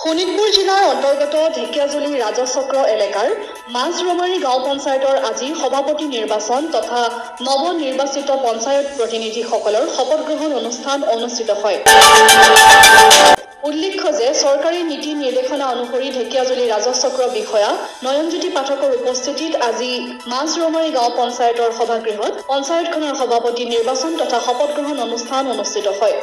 শোণিতপুৰ জিলাৰ অন্তৰ্গত ঢেকিয়াজুলি ৰাজচক্ৰ এলেকাৰ মাছৰমাৰী গাঁও পঞ্চায়তৰ আজি সভাপতি নিৰ্বাচন তথা নৱনিৰ্বাচিত পঞ্চায়ত প্ৰতিনিধিসকলৰ শপত গ্ৰহণ অনুষ্ঠান অনুষ্ঠিত হয়। উল্লেখ্য যে চৰকাৰী নীতি নিৰ্দেশনা অনুসৰি ঢেকিয়াজুলি ৰাজচক্ৰ বিষয়া নয়নজ্যোতি পাঠকৰ উপস্থিতিত আজি মাছৰমাৰী গাঁও পঞ্চায়তৰ সভাগৃহত পঞ্চায়তখনৰ সভাপতি নিৰ্বাচন তথা শপত গ্ৰহণ অনুষ্ঠান অনুষ্ঠিত হয়।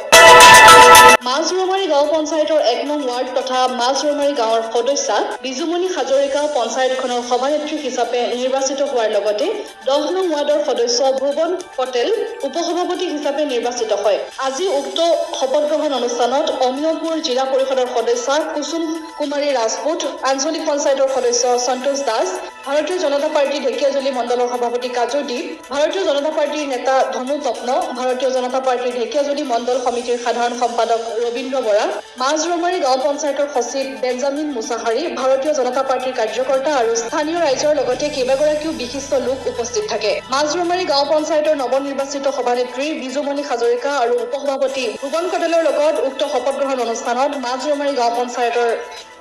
মাছৰমাৰী গাঁও পঞ্চায়তৰ ১ নং ৱাৰ্ড তথা মাছৰমাৰী গাঁৱৰ সদস্যা বিজুমণি হাজৰিকা পঞ্চায়তখনৰ সভানেত্ৰী হিচাপে নিৰ্বাচিত হোৱাৰ লগতে ১০ নং ৱাৰ্ডৰ সদস্য ভুৱন পটেল উপসভাপতি হিচাপে নিৰ্বাচিত হয়। আজি উক্ত শপত গ্ৰহণ অনুষ্ঠানত অমিয়পুৰ জিলা পৰিষদৰ সদস্যা কুসুম কুমাৰী ৰাজপুত, আঞ্চলিক পঞ্চায়তৰ সদস্য সন্তোষ দাস, ভাৰতীয় জনতা পাৰ্টি ঢেকিয়াজুলি মণ্ডলৰ সভাপতি কাজুদ্বীপ, ভাৰতীয় জনতা পাৰ্টিৰ নেতা ধনু তপ্ন, ভাৰতীয় জনতা পাৰ্টিৰ ঢেকিয়াজুলি মণ্ডল সমিতিৰ সাধাৰণ সম্পাদক ৰবীন্দ্ৰ বৰা, মাছৰমাৰী গাঁও পঞ্চায়তৰ সচিব বেঞ্জামিন মুছাহাৰী, ভাৰতীয় জনতা পাৰ্টিৰ কাৰ্যকৰ্তা আৰু স্থানীয় ৰাইজৰ লগতে কেইবাগৰাকীও বিশিষ্ট লোক উপস্থিত থাকে। মাছৰমাৰী গাঁও পঞ্চায়তৰ নৱনিৰ্বাচিত সভানেত্ৰী বিজুমণি হাজৰিকা আৰু উপসভাপতি ভুৱন পটেলৰ লগত উক্ত শপত গ্ৰহণ অনুষ্ঠানত মাছৰমাৰী গাঁও পঞ্চায়তৰ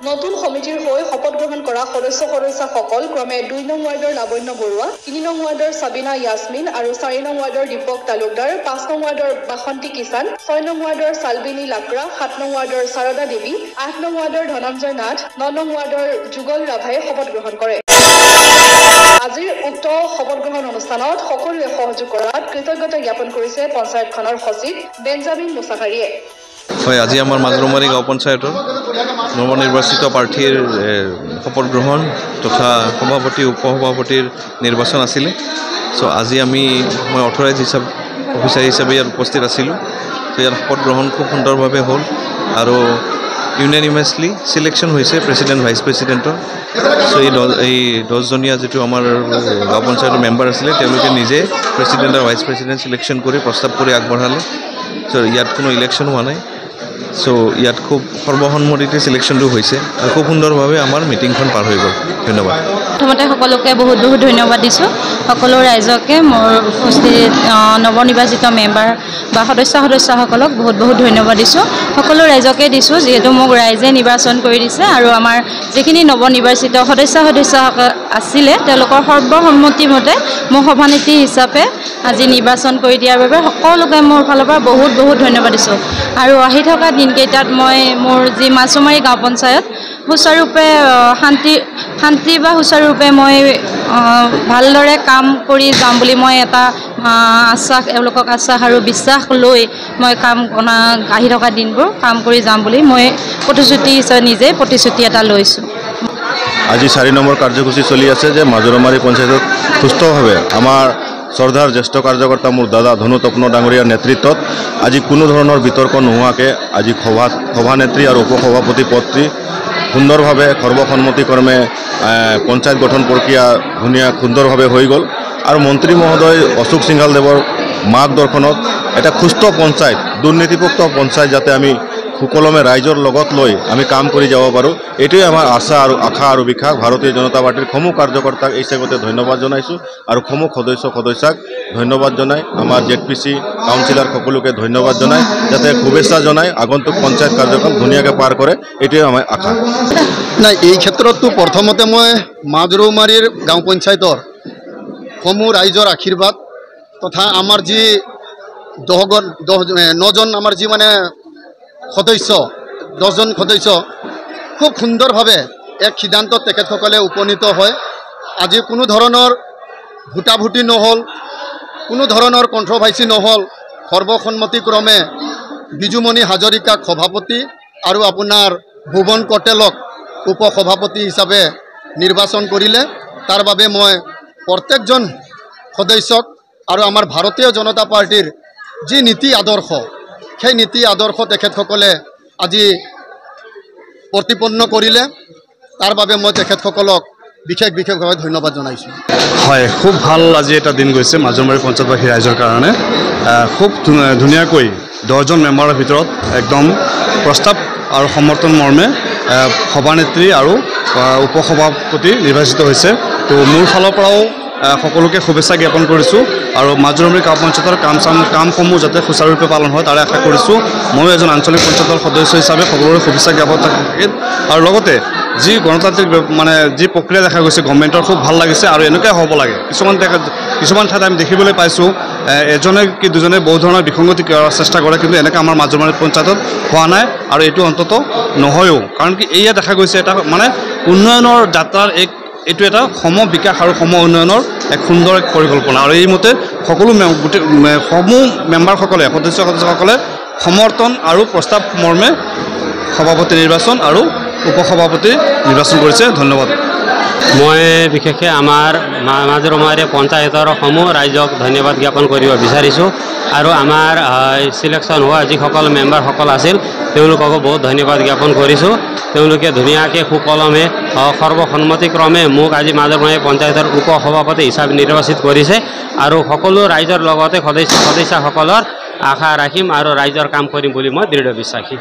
নতুন সমিতিৰ হৈ শপত গ্ৰহণ কৰা সদস্যসকল ক্ৰমে ২ নং ৱাৰ্ডৰ লাৱণ্য বৰুৱা, ৩ নং ৱাৰ্ডৰ সাবিনা ইয়াছমিন আৰু ৪ নং ৱাৰ্ডৰ দীপক তালুকদাৰ, ৫ নং ৱাৰ্ডৰ বাসন্তী কিষাণ, ৬ নং ৱাৰ্ডৰ চালবিনী লাকৰা, ৭ নং ৱাৰ্ডৰ শাৰদা দেৱী, ৮ নং ৱাৰ্ডৰ ধনঞ্জয় নাথ, ৯ নং ৱাৰ্ডৰ যুগল ৰাভাই শপত গ্ৰহণ কৰে। আজিৰ উক্ত শপত গ্ৰহণ অনুষ্ঠানত সকলোৱে সহযোগ কৰাত কৃতজ্ঞতা জ্ঞাপন কৰিছে পঞ্চায়তখনৰ সচিব বেঞ্জামিন মুছাহাৰীয়ে। হয়, আজি আমাৰ মাছৰমাৰী গাঁও পঞ্চায়তৰ নৱনিৰ্বাচিত প্ৰাৰ্থীৰ শপত গ্ৰহণ তথা সভাপতি উপসভাপতিৰ নিৰ্বাচন আছিলে। চ' আজি মই অথৰাইজ অফিচাৰ হিচাপে ইয়াত উপস্থিত আছিলোঁ। চ' ইয়াত শপত গ্ৰহণ খুব সুন্দৰভাৱে হ'ল আৰু ইউনানিমাছলি চিলেকশ্যন হৈছে প্ৰেছিডেণ্ট ভাইচ প্ৰেছিডেণ্টৰ। চ' এই 10জনীয়া যিটো আমাৰ গাঁও পঞ্চায়তৰ মেম্বাৰ আছিলে তেওঁলোকে নিজে প্ৰেছিডেণ্ট আৰু ভাইচ প্ৰেছিডেণ্ট চিলেকশ্যন কৰি প্ৰস্তাৱ কৰি আগবঢ়ালে। চ' ইয়াত কোনো ইলেকশ্যন হোৱা নাই। চ' ইয়াত খুব সৰ্বসন্মতিতে চিলেকশ্যনটো হৈছে আৰু খুব সুন্দৰভাৱে আমাৰ মিটিংখন পাৰ হৈ গ'ল। ধন্যবাদ। প্ৰথমতে সকলোকে বহুত ধন্যবাদ দিছোঁ। সকলো ৰাইজকে মোৰ উপস্থিত নৱনিৰ্বাচিত মেম্বাৰ বা সদস্যসকলক বহুত ধন্যবাদ দিছোঁ। সকলো ৰাইজকে দিছোঁ যিহেতু মোক ৰাইজে নিৰ্বাচন কৰি দিছে আৰু আমাৰ যিখিনি নৱনিৰ্বাচিত সদস্যসকল আছিলে তেওঁলোকৰ সৰ্বসন্মতিমতে মোক সভানেত্ৰী হিচাপে আজি নিৰ্বাচন কৰি দিয়াৰ বাবে সকলোকে মোৰ ফালৰ পৰা বহুত ধন্যবাদ দিছোঁ। আৰু আহি থকা দিনকেইটাত মই মোৰ যি মাছৰমাৰী গাঁও পঞ্চায়ত সুচাৰুৰূপে শান্তি বা সুচাৰুৰূপে মই ভালদৰে কাম কৰি যাম বুলি মই এটা এওঁলোকক আশ্বাস আৰু বিশ্বাস লৈ মই আহি থকা দিনবোৰ কাম কৰি যাম বুলি মই নিজে প্ৰতিশ্ৰুতি এটা লৈছোঁ। আজি ৪ নম্বৰ কাৰ্যসূচী চলি আছে যে মাছৰমাৰী পঞ্চায়তত সুস্থভাৱে আমাৰ শ্ৰদ্ধাৰ জ্যেষ্ঠ কাৰ্যকৰ্তা মোৰ দাদা ধনু তপ্ন ডাঙৰীয়াৰ নেতৃত্বত আজি কোনো ধৰণৰ বিতৰ্ক নোহোৱাকৈ আজি সভানেত্ৰী আৰু উপসভাপতি পদটি সুন্দৰভাৱে সৰ্বসন্মতিক্ৰমে পঞ্চায়ত গঠন প্ৰক্ৰিয়া সুন্দৰভাৱে হৈ গ'ল আৰু মন্ত্ৰী মহোদয় অশোক সিংঘালদেৱৰ মাৰ্গদৰ্শনত এটা সুস্থ পঞ্চায়ত, দুৰ্নীতিমুক্ত পঞ্চায়ত যাতে আমি সুকলমে ৰাইজৰ লগত লৈ আমি কাম কৰি যাব পাৰোঁ, এইটোৱে আমাৰ আশা আৰু বিশ্বাস। ভাৰতীয় জনতা পাৰ্টিৰ সমূহ কাৰ্যকৰ্তাক এই চেগতে ধন্যবাদ জনাইছোঁ আৰু সমূহ সদস্যাক ধন্যবাদ জনাই আমাৰ ZPC কাউন্সিলাৰ সকলোকে ধন্যবাদ জনাই যাতে শুভেচ্ছা জনাই আগন্তুক পঞ্চায়ত কাৰ্যকাল ধুনীয়াকৈ পাৰ কৰে, এইটোৱে আমাৰ আশা। নাই, এই ক্ষেত্ৰততো প্ৰথমতে মই মাছৰমাৰীৰ গাঁও পঞ্চায়তৰ সমূহ ৰাইজৰ আশীৰ্বাদ তথা আমাৰ যি 9জন আমাৰ যি সদস্য 10জন সদস্য খুব সুন্দৰভাৱে এক সিদ্ধান্তত তেখেতসকলে উপনীত হয়। আজি কোনো ধৰণৰ ভোটাভুটি নহ'ল, কোনো ধৰণৰ কণ্ট্ৰভাৰ্চি নহ'ল। সৰ্বসন্মতিক্ৰমে বিজুমণি হাজৰিকাক সভাপতি আৰু আপোনাৰ ভুৱন পটেলক উপসভাপতি হিচাপে নিৰ্বাচন কৰিলে। তাৰ বাবে মই প্ৰত্যেকজন সদস্যক আৰু আমাৰ ভাৰতীয় জনতা পাৰ্টিৰ যি নীতি আদৰ্শ সেই নীতি আদৰ্শ তেখেতসকলে আজি প্ৰতিপন্ন কৰিলে। তাৰ বাবে মই তেখেতসকলক বিশেষভাৱে ধন্যবাদ জনাইছোঁ। হয়, খুব ভাল আজি এটা দিন গৈছে মাছৰমাৰী পঞ্চায়তবাসী ৰাইজৰ কাৰণে। খুব ধুনীয়াকৈ 10জন মেম্বাৰৰ ভিতৰত একদম প্ৰস্তাৱ আৰু সমৰ্থন মৰ্মে সভানেত্ৰী আৰু উপসভাপতি নিৰ্বাচিত হৈছে। তো মোৰ ফালৰ পৰাও সকলোকে শুভেচ্ছা জ্ঞাপন কৰিছোঁ আৰু মাজুমৰী গাঁও পঞ্চায়তৰ কামসমূহ যাতে সুচাৰুৰূপে পালন হয় তাৰে আশা কৰিছোঁ। ময়ো এজন আঞ্চলিক পঞ্চায়তৰ সদস্য হিচাপে সকলোৰে শুভেচ্ছা জ্ঞাপন থাকিল আৰু লগতে যি গণতান্ত্ৰিক মানে যি প্ৰক্ৰিয়া দেখা গৈছে গভৰ্ণমেণ্টৰ খুব ভাল লাগিছে আৰু এনেকুৱাই হ'ব লাগে। কিছুমান ঠাইত আমি দেখিবলৈ পাইছোঁ এজনে কি দুজনে বহু ধৰণৰ বিসংগতি কৰাৰ চেষ্টা কৰে, কিন্তু এনেকৈ আমাৰ মাজুমাৰী পঞ্চায়তত হোৱা নাই আৰু এইটো অন্ততঃ নহয়ও। কাৰণ কি এয়া দেখা গৈছে এটা মানে উন্নয়নৰ যাত্ৰাৰ এইটো এটা সম বিকাশ আৰু সম উন্নয়নৰ এক সুন্দৰ পৰিকল্পনা আৰু এইমতে সকলো সমূহ মেম্বাৰসকলে সদস্যসকলে সমৰ্থন আৰু প্ৰস্তাৱ মৰ্মে সভাপতি নিৰ্বাচন আৰু উপসভাপতি নিৰ্বাচন কৰিছে। ধন্যবাদ। মই বিশেষকৈ আমাৰ মাজুমৰী পঞ্চায়তৰ সমূহ ৰাইজক ধন্যবাদ জ্ঞাপন কৰিব বিচাৰিছোঁ আৰু আমাৰ চিলেকশ্যন হোৱা যিসকল মেম্বাৰসকল আছিল তেওঁলোককো বহুত ধন্যবাদ জ্ঞাপন কৰিছোঁ। তেওঁলোকে ধুনীয়াকৈ সুকলমে সৰ্বসন্মতিক্ৰমে মোক আজি মাজুমৰী পঞ্চায়তৰ উপসভাপতি হিচাপে নিৰ্বাচিত কৰিছে আৰু সকলো ৰাইজৰ লগতে সদস্যসকলৰ আশা ৰাখিম আৰু ৰাইজৰ কাম কৰিম বুলি মই দৃঢ় বিশ্বাসী।